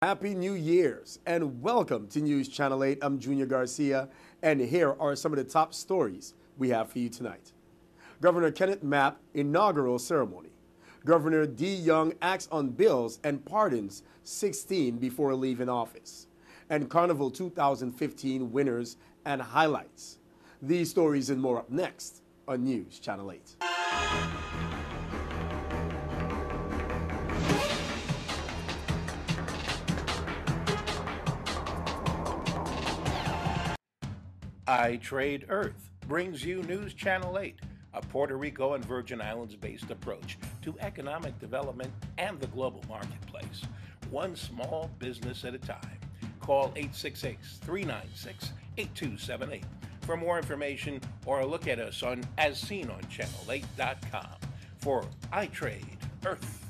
Happy New Year's and welcome to News Channel 8. I'm Junior Garcia and here are some of the top stories we have for you tonight. Governor Kenneth Mapp inaugural ceremony. Governor D. Young acts on bills and pardons 16 before leaving office. And Carnival 2015 winners and highlights. These stories and more up next on News Channel 8. I Trade Earth brings you News Channel 8, a Puerto Rico and Virgin Islands-based approach to economic development and the global marketplace, one small business at a time. Call 866-396-8278 for more information or look at us on as seen on channel8.com for I Trade Earth.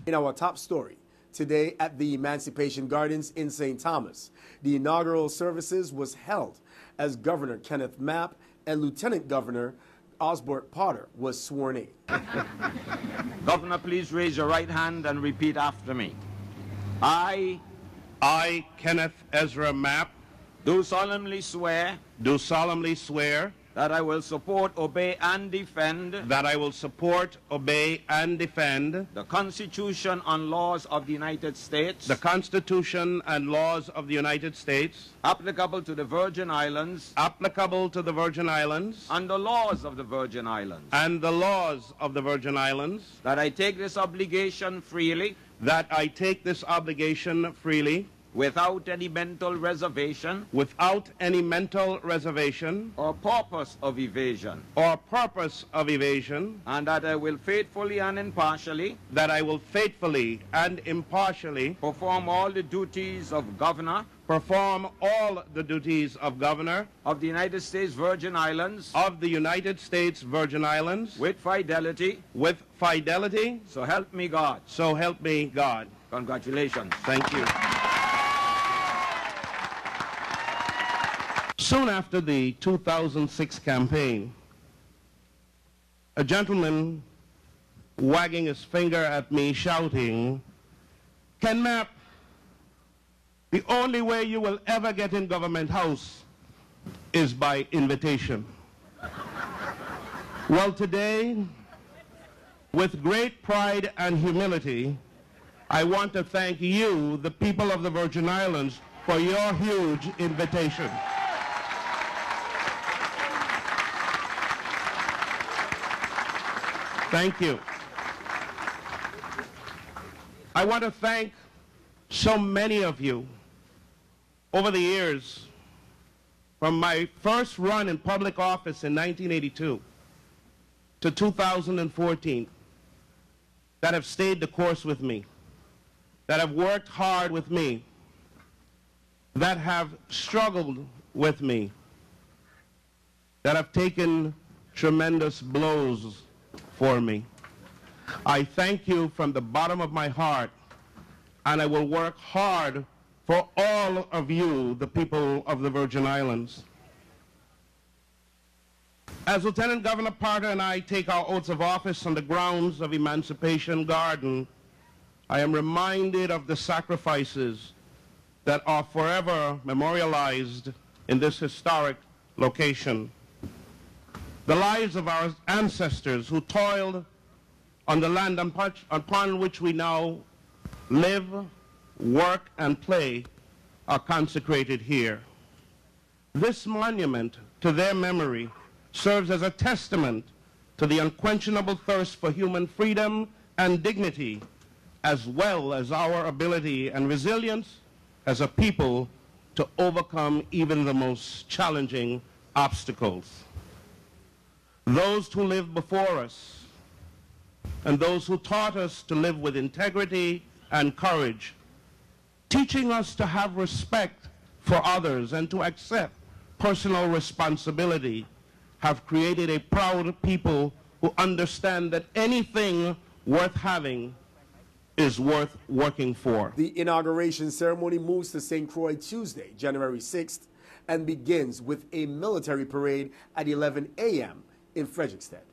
In our top story, today at the Emancipation Gardens in St. Thomas, the inaugural services was held as Governor Kenneth Mapp and Lieutenant Governor Osbert Potter was sworn in. Governor, please raise your right hand and repeat after me. I, Kenneth Ezra Mapp, do solemnly swear that I will support, obey, and defend the Constitution and laws of the United States, applicable to the Virgin Islands, and the laws of the Virgin Islands, that I take this obligation freely, without any mental reservation or purpose of evasion, and that I will faithfully and impartially perform all the duties of governor of the United States Virgin Islands with fidelity. So help me God. Congratulations. Thank you. Soon after the 2006 campaign, a gentleman wagging his finger at me shouting, "Ken Mapp, the only way you will ever get in Government House is by invitation." Well, today, with great pride and humility, I want to thank you, the people of the Virgin Islands, for your huge invitation. Thank you. I want to thank so many of you over the years, from my first run in public office in 1982 to 2014, that have stayed the course with me, that have worked hard with me, that have struggled with me, that have taken tremendous blows for me. I thank you from the bottom of my heart, and I will work hard for all of you, the people of the Virgin Islands. As Lieutenant Governor Potter and I take our oaths of office on the grounds of Emancipation Garden, I am reminded of the sacrifices that are forever memorialized in this historic location. The lives of our ancestors who toiled on the land upon which we now live, work, and play are consecrated here. This monument to their memory serves as a testament to the unquenchable thirst for human freedom and dignity, as well as our ability and resilience as a people to overcome even the most challenging obstacles. Those who lived before us and those who taught us to live with integrity and courage, teaching us to have respect for others and to accept personal responsibility, have created a proud people who understand that anything worth having is worth working for. The inauguration ceremony moves to St. Croix Tuesday, January 6th, and begins with a military parade at 11 a.m. in Frederiksted.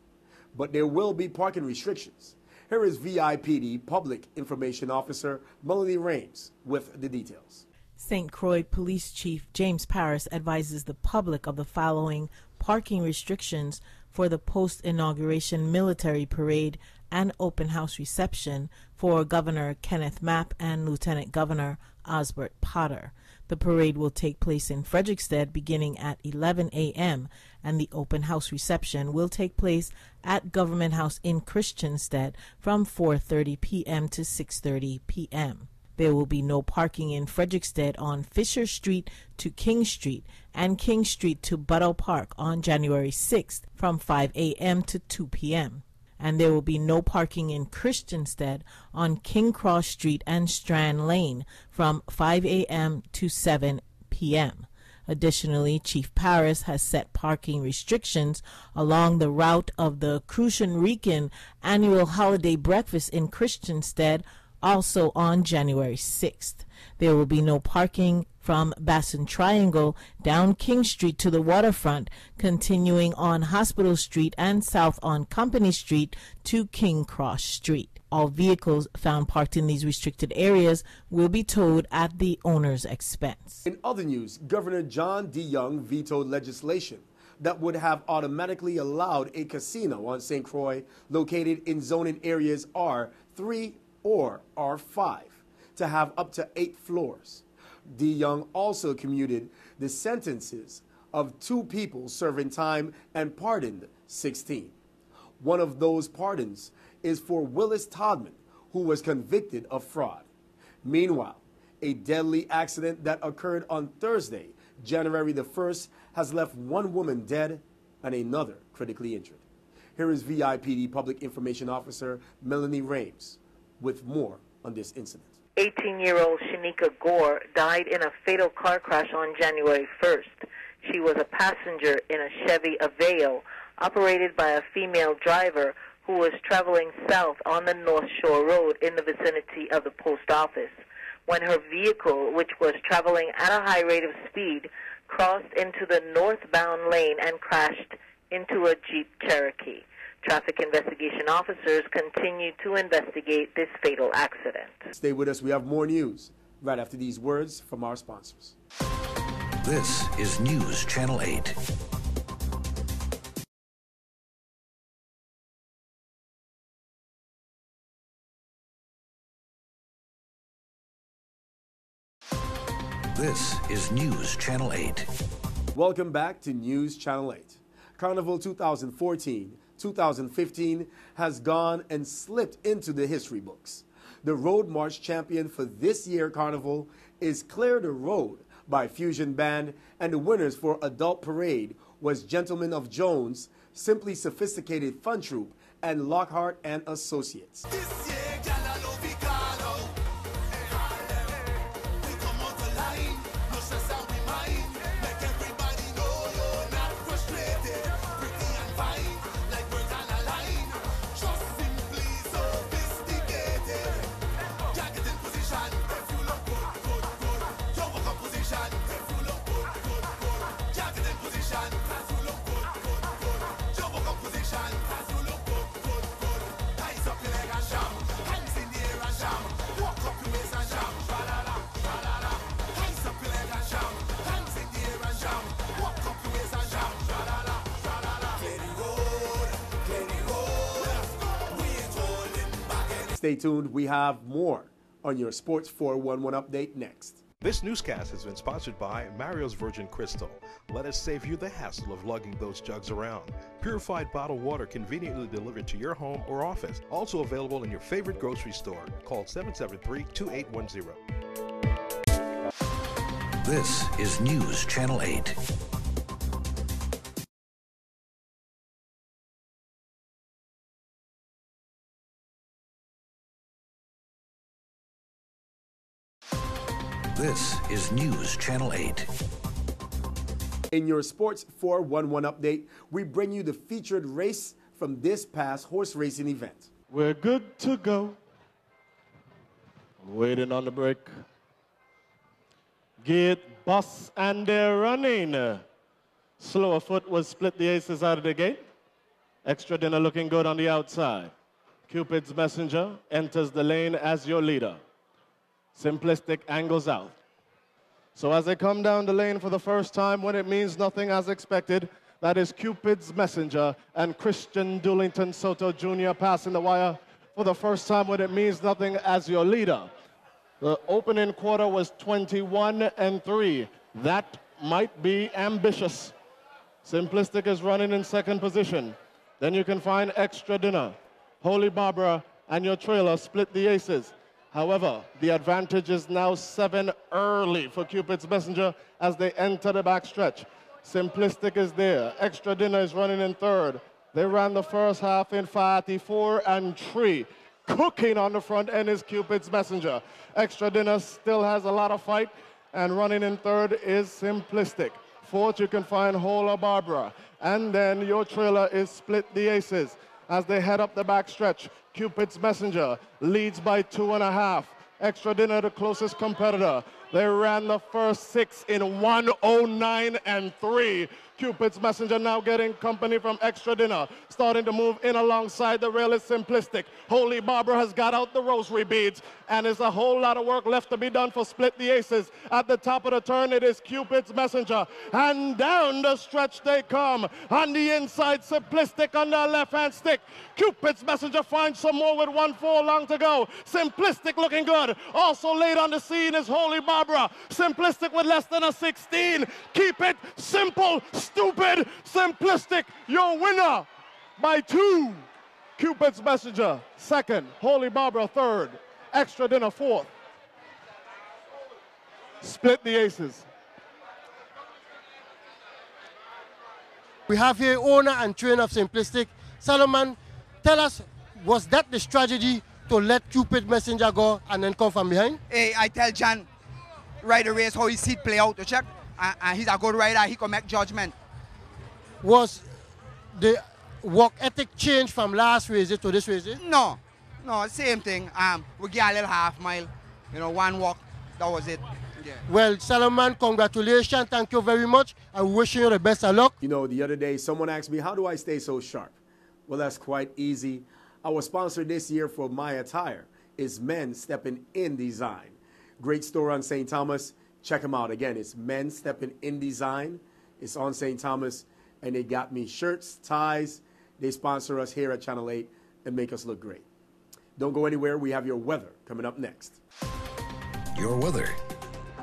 But there will be parking restrictions, Here is WSVI-TV Public Information Officer Melanie Rames with the details. St. Croix Police Chief James Paris advises the public of the following parking restrictions for the post-inauguration military parade and open house reception for Governor Kenneth Mapp and Lieutenant Governor Osbert Potter. The parade will take place in Frederiksted beginning at 11 a.m. and the open house reception will take place at Government House in Christiansted from 4:30 p.m. to 6:30 p.m. There will be no parking in Frederiksted on Fisher Street to King Street and King Street to Buttle Park on January 6th from 5 a.m. to 2 p.m. And there will be no parking in Christiansted on King Cross Street and Strand Lane from 5 a.m. to 7 p.m. Additionally, Chief Paris has set parking restrictions along the route of the Crucian Rican annual holiday breakfast in Christiansted also on January 6th. There will be no parking from Bassin Triangle down King Street to the waterfront, continuing on Hospital Street and south on Company Street to King Cross Street. All vehicles found parked in these restricted areas will be towed at the owner's expense. In other news, Governor John D. Young vetoed legislation that would have automatically allowed a casino on St. Croix located in zoning areas R3 or R5 to have up to 8 floors. D. Young also commuted the sentences of 2 people serving time and pardoned 16. One of those pardons is for Willis Todman, who was convicted of fraud. Meanwhile, a deadly accident that occurred on Thursday, January the 1st, has left 1 woman dead and another critically injured. Here is WSVI-TV Public Information Officer Melanie Rames with more on this incident. 18-year-old Shanika Gore died in a fatal car crash on January 1st. She was a passenger in a Chevy Aveo operated by a female driver who was traveling south on the North Shore Road in the vicinity of the post office when her vehicle, which was traveling at a high rate of speed, crossed into the northbound lane and crashed into a Jeep Cherokee. Traffic investigation officers continue to investigate this fatal accident. Stay with us. We have more news right after these words from our sponsors. This is News Channel 8. This is News Channel 8. Welcome back to News Channel 8. Carnival 2014-2015 has gone and slipped into the history books. The Road March champion for this year Carnival is Clear the Road by Fusion Band, and the winners for Adult Parade was Gentlemen of Jones, Simply Sophisticated Fun Troupe, and Lockhart and Associates. Stay tuned. We have more on your Sports 411 update next. This newscast has been sponsored by Mario's Virgin Crystal. Let us save you the hassle of lugging those jugs around. Purified bottled water conveniently delivered to your home or office. Also available in your favorite grocery store. Call 773-2810. This is News Channel 8. This is News Channel 8. In your Sports 411 update, we bring you the featured race from this past horse racing event. We're good to go. Waiting on the break. Gate, bus, and they're running. Slower foot will split the aces out of the gate. Extra dinner looking good on the outside. Cupid's messenger enters the lane as your leader. Simplistic angles out. So as they come down the lane for the first time, when it means nothing as expected, that is Cupid's messenger and Christian Doolington Soto Jr. passing the wire for the first time when it means nothing as your leader. The opening quarter was 21-3. That might be ambitious. Simplistic is running in second position. Then you can find Extra Dinner, Holy Barbara, and your trailer split the aces. However, the advantage is now 7 early for Cupid's messenger as they enter the backstretch. Simplistic is there. Extra Dinner is running in third. They ran the first half in 54-3. Cooking on the front end is Cupid's messenger. Extra Dinner still has a lot of fight, and running in third is Simplistic. Fourth, you can find Hola Barbara. And then your trailer is Split the Aces. As they head up the backstretch, Cupid's messenger leads by 2.5. Extra Dinner, the closest competitor. They ran the first 6 in 109-3. Cupid's messenger now getting company from Extra Dinner. Starting to move in alongside the rail is Simplistic. Holy Barbara has got out the rosary beads, and there's a whole lot of work left to be done for Split the Aces. At the top of the turn, it is Cupid's messenger. And down the stretch they come. On the inside, Simplistic on the left-hand stick. Cupid's messenger finds some more with 1 furlong to go. Simplistic looking good. Also late on the scene is Holy Barbara. Simplistic with less than a 16. Keep it simple, stupid, Simplistic, your winner by 2. Cupid's messenger, second. Holy Barbara, third. Extra Dinner, fourth. Split the Aces. We have here owner and trainer of Simplistic. Solomon, tell us, was that the strategy to let Cupid messenger go and then come from behind? Hey, I tell John right the race how he see it play out to check, and he's a good rider, he can make judgment. Was the work ethic change from last race to this race? No, same thing. We get a little half mile, you know, 1 walk, that was it. Yeah. Well, Solomon, congratulations, thank you very much. I wish you the best of luck. You know, the other day, someone asked me, how do I stay so sharp? Well, that's quite easy. Our sponsor this year for my attire is Men Stepping In Design. Great store on St. Thomas. Check them out. Again, it's Men Stepping In Design. It's on St. Thomas, and they got me shirts, ties. They sponsor us here at Channel 8 and make us look great. Don't go anywhere. We have your weather coming up next. Your weather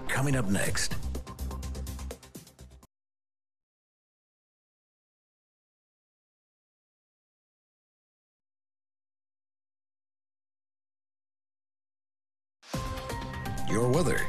coming up next. Your weather.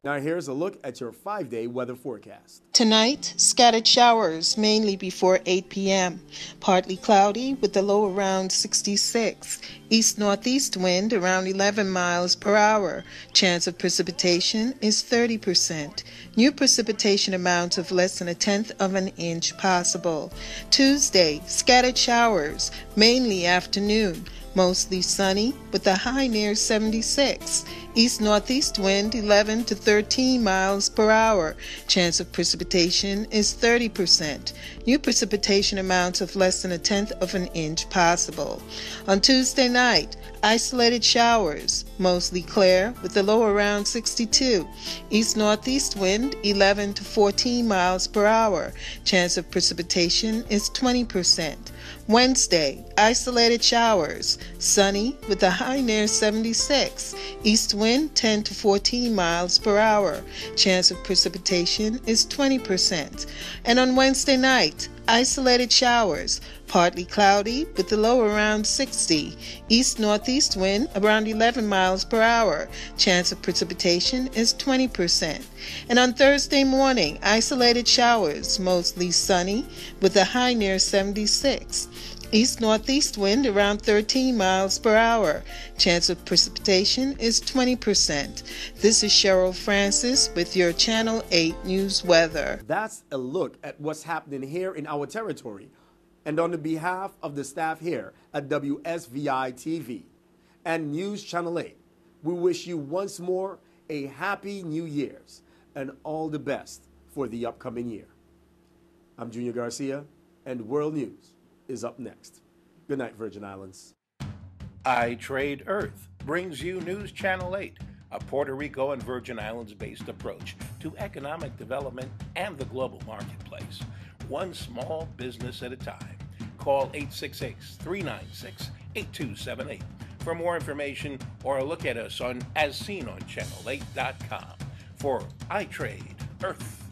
Now here's a look at your 5-day weather forecast. Tonight, scattered showers, mainly before 8 p.m. Partly cloudy with a low around 66. East-northeast wind around 11 miles per hour. Chance of precipitation is 30%. New precipitation amount of less than 1/10 of an inch possible. Tuesday, scattered showers, mainly afternoon. Mostly sunny with a high near 76. East-northeast wind 11 to 13 miles per hour. Chance of precipitation is 30%. New precipitation amounts of less than 1/10 of an inch possible. On Tuesday night, isolated showers, mostly clear with a low around 62. East-northeast wind 11 to 14 miles per hour. Chance of precipitation is 20%. Wednesday, isolated showers, sunny with a high near 76. East wind 10 to 14 miles per hour. Chance of precipitation is 20%. And on Wednesday night, isolated showers, partly cloudy with a low around 60. East-northeast wind around 11 miles per hour. Chance of precipitation is 20%. And on Thursday morning, isolated showers, mostly sunny with a high near 76. East-northeast wind around 13 miles per hour. Chance of precipitation is 20%. This is Cheryl Francis with your Channel 8 News Weather. That's a look at what's happening here in our territory. And on the behalf of the staff here at WSVI-TV and News Channel 8, we wish you once more a happy New Year's and all the best for the upcoming year. I'm Junior Garcia, and World News is up next. Good night, Virgin Islands. I Trade Earth brings you News Channel 8, a Puerto Rico and Virgin Islands-based approach to economic development and the global marketplace, one small business at a time. Call 866-396-8278 for more information or a look at us on as seen on channel8.com for I Trade Earth.